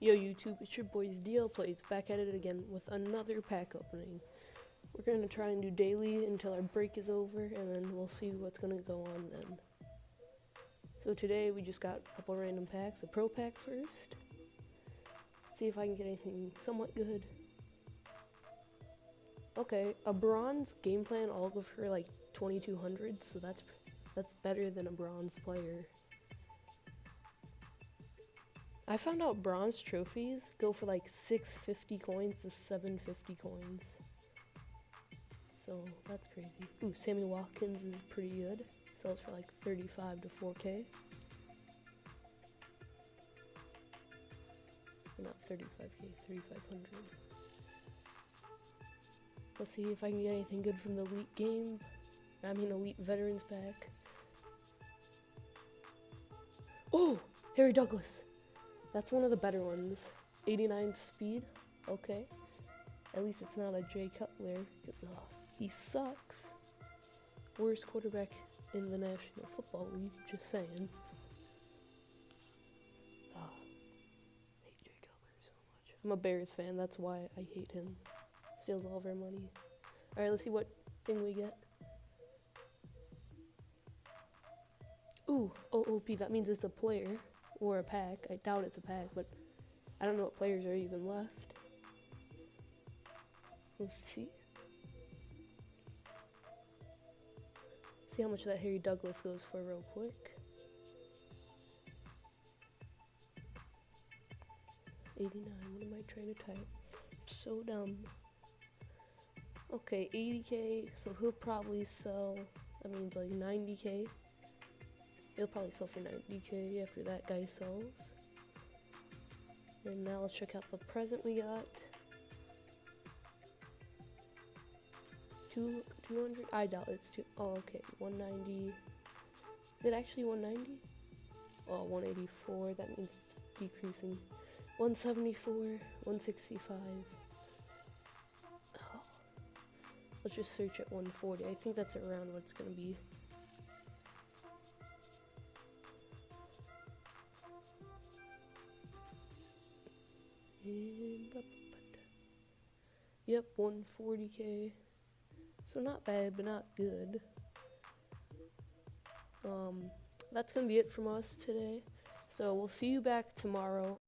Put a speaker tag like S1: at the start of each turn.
S1: Yo YouTube, it's your boys dlplays back at it again with another pack opening. We're going to try and do daily until our break is over, and then we'll see what's going to go on then. So today we just got a couple random packs. A pro pack first. See if I can get anything somewhat good. Okay, a bronze game plan, I'll go for like 2200, so that's better than a bronze player. I found out bronze trophies go for like 650 coins to 750 coins. So that's crazy. Ooh, Sammy Watkins is pretty good. Sells for like 35 to 4K. Not 35K, 3500. Let's see if I can get anything good from the elite game. I mean elite veterans pack. Oh, Harry Douglas. That's one of the better ones. 89 speed. Okay. At least it's not a Jay Cutler, because he sucks. Worst quarterback in the National Football League, just saying. I hate Jay Cutler so much. I'm a Bears fan, that's why I hate him. Steals all of our money. Alright, let's see what thing we get. Ooh, OOP, that means it's a player. Or a pack. I doubt it's a pack, but I don't know what players are even left. Let's see. See how much that Harry Douglas goes for real quick. 89, what am I trying to type? So dumb. Okay, 80K, so he'll probably sell, that means like 90K. He'll probably sell for 90K after that guy sells. And now let's check out the present we got. 200? I doubt it's oh, okay. 190. Is it actually 190? Oh, 184. That means it's decreasing. 174. 165. Oh. Let's just search at 140. I think that's around what it's going to be. Yep, 140K. So not bad, but not good. That's gonna be it from us today. So we'll see you back tomorrow.